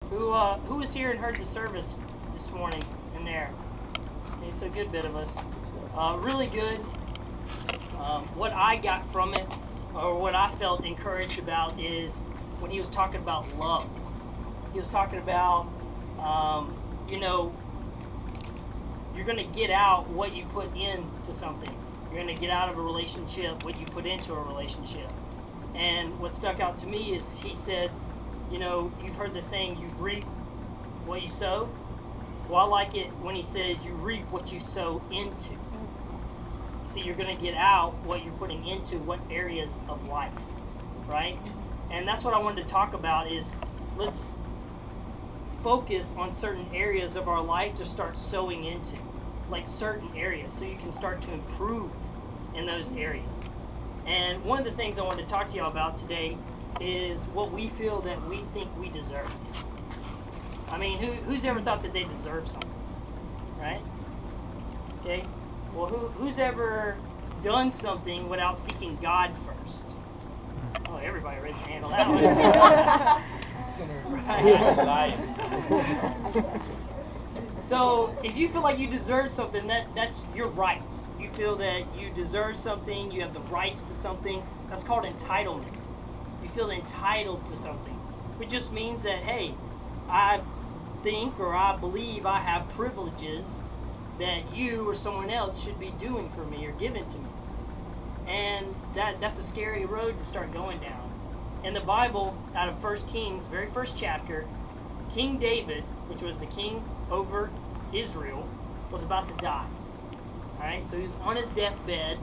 Who was here and heard the service this morning in there? Okay, so a good bit of us. Really good. What I got from it, or what I felt encouraged about, is when he was talking about love. He was talking about, you're going to get out what you put into something. You're going to get out of a relationship what you put into a relationship. And what stuck out to me is he said, you've heard the saying, you reap what you sow. Well, I like it when he says you reap what you sow into. See, you're going to get out what you're putting into what areas of life, right? And that's what I wanted to talk about is let's focus on certain areas of our life to start sowing into, like certain areas, so you can start to improve in those areas. And one of the things I wanted to talk to y'all about today is what we feel that we think we deserve. I mean, who's ever thought that they deserve something, right? Okay. Well, who's ever done something without seeking God first? Oh, everybody raised their hand on that one. Right. So, if you feel like you deserve something, that's your rights. You feel that you deserve something, you have the rights to something. That's called entitlement. You feel entitled to something, which just means that, hey, I think or I believe I have privileges that you or someone else should be doing for me or giving to me. And that's a scary road to start going down. In the Bible, out of 1 Kings, very first chapter, King David, which was the king over Israel, was about to die. All right, so he was on his deathbed.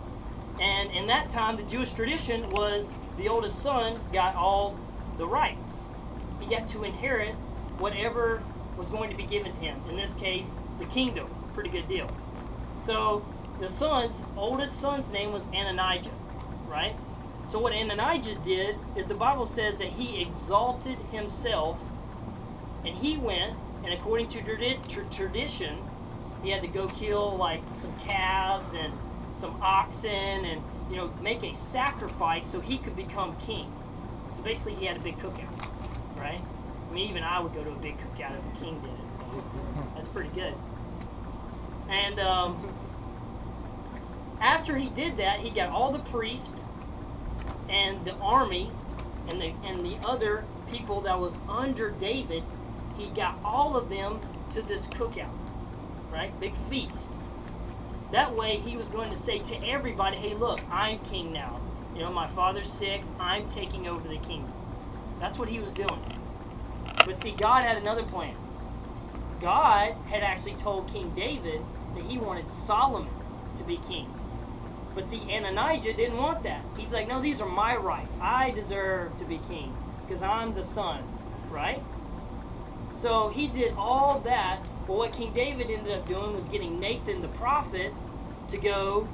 And in that time, the Jewish tradition was the oldest son got all the rights. He got to inherit whatever was going to be given to him. In this case, the kingdom. Pretty good deal. So the oldest son's name was Ananijah, right? So what Ananijah did is the Bible says that he exalted himself, and he went, and according to tradition, he had to go kill like some calves and some oxen and make a sacrifice so he could become king. So basically he had a big cookout, right? I mean, even I would go to a big cookout if a king did it, so that's pretty good. And after he did that, he got all the priests and the army and the other people that was under David. He got all of them to this cookout, right? Big feast. That way, he was going to say to everybody, "Hey, look, I'm king now. My father's sick. I'm taking over the kingdom." That's what he was doing. But see, God had another plan. God had actually told King David that he wanted Solomon to be king. But see, Ananijah didn't want that. He's like, no, these are my rights. I deserve to be king because I'm the son, right? So he did all that, but what King David ended up doing was getting Nathan the prophet to go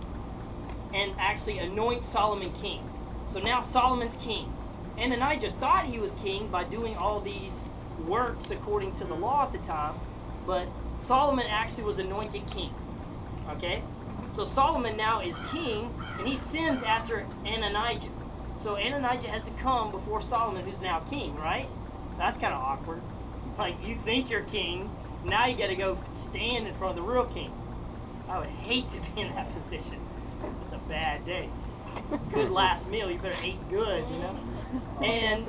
and actually anoint Solomon king. So now Solomon's king. Ananijah thought he was king by doing all these works according to the law at the time, but Solomon actually was anointed king. Okay? So Solomon now is king, and he sins after Ananijah. So Ananijah has to come before Solomon, who's now king, right? That's kind of awkward. Like, you think you're king, now you got to go stand in front of the real king. I would hate to be in that position. It's a bad day. Good last meal, you better eat good, And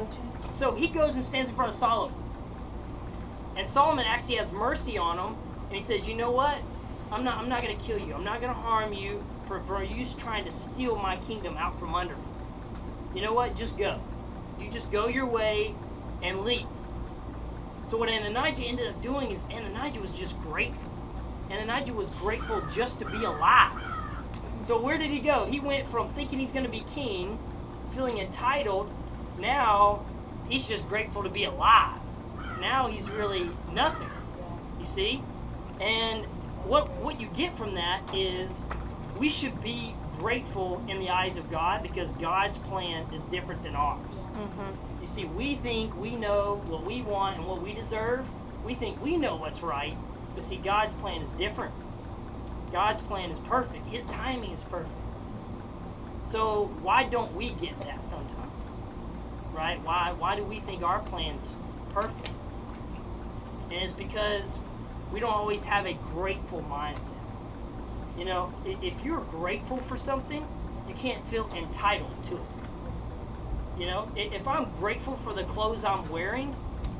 so he goes and stands in front of Solomon. And Solomon actually has mercy on him, and he says, you know what? I'm not going to kill you. I'm not going to harm you for you trying to steal my kingdom out from under me. You know what? Just go. You just go your way and leave. So what Ananijah ended up doing is Ananijah was just grateful. Ananijah was grateful just to be alive. So where did he go? He went from thinking he's going to be king, feeling entitled. Now he's just grateful to be alive. Now he's really nothing. You see? And what you get from that is we should be grateful in the eyes of God because God's plan is different than ours. Mm-hmm. You see, we think we know what we want and what we deserve. We think we know what's right, but see, God's plan is different. God's plan is perfect. His timing is perfect. So why don't we get that sometimes? Right? Why do we think our plan's perfect? And it's because we don't always have a grateful mindset. You know, if you're grateful for something, you can't feel entitled to it. You know, if I'm grateful for the clothes I'm wearing,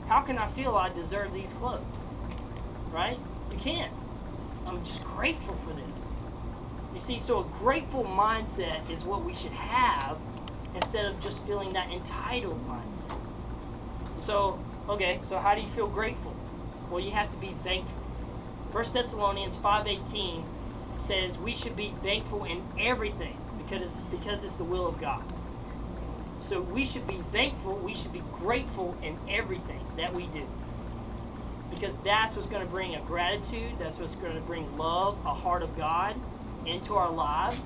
how can I feel I deserve these clothes? Right? You can't. I'm just grateful for this. You see, so a grateful mindset is what we should have instead of just feeling that entitled mindset. So, okay, so how do you feel grateful? Well, you have to be thankful. 1 Thessalonians 5:18 says we should be thankful in everything because it's the will of God. So we should be thankful, we should be grateful in everything that we do. Because that's what's going to bring a gratitude, that's what's going to bring love, a heart of God into our lives,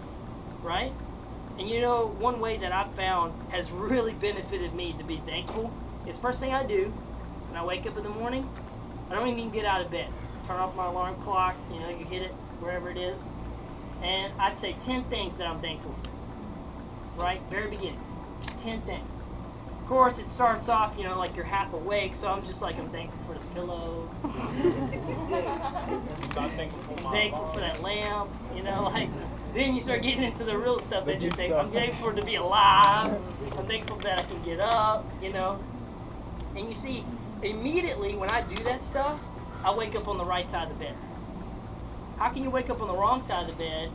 right? And you know, one way that I've found has really benefited me to be thankful is first thing I do when I wake up in the morning, I don't even get out of bed. Turn off my alarm clock, you know, you hit it wherever it is, and I'd say 10 things that I'm thankful for, right? Very beginning, just 10 things. Of course, it starts off, you know, like you're half awake, so I'm just like, I'm thankful for this pillow. Thankful for that lamp, you know, like, then you start getting into the real stuff that you think, I'm thankful to be alive, I'm thankful that I can get up, you know. And you see, immediately when I do that stuff, I wake up on the right side of the bed. How can you wake up on the wrong side of the bed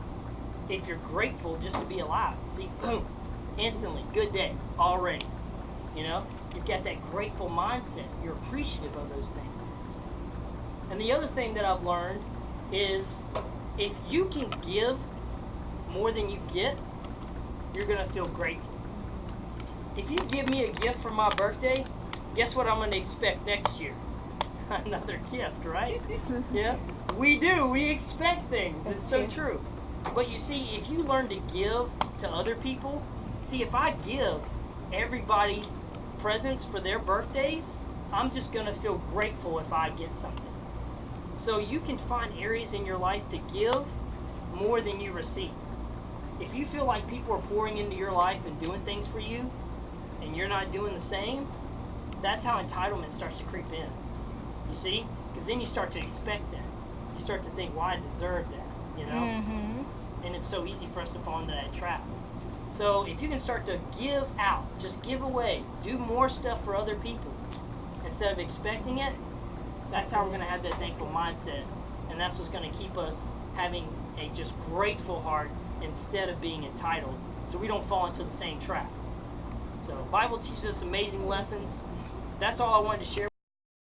if you're grateful just to be alive? See, boom, instantly, good day, already. You know, you've got that grateful mindset. You're appreciative of those things. And the other thing that I've learned is if you can give more than you get, you're going to feel grateful. If you give me a gift for my birthday, guess what I'm going to expect next year? Another gift, right? Yeah, we do. We expect things. It's so true. But you see, if you learn to give to other people, see, if I give everybody presents for their birthdays, I'm just going to feel grateful if I get something. So you can find areas in your life to give more than you receive. If you feel like people are pouring into your life and doing things for you, and you're not doing the same, that's how entitlement starts to creep in. You see? Because then you start to expect that. You start to think, well, I deserve that, you know? Mm-hmm. And it's so easy for us to fall into that trap. So if you can start to give out, just give away, do more stuff for other people instead of expecting it, that's how we're going to have that thankful mindset. And that's what's going to keep us having a just grateful heart instead of being entitled, so we don't fall into the same trap. So the Bible teaches us amazing lessons. That's all I wanted to share.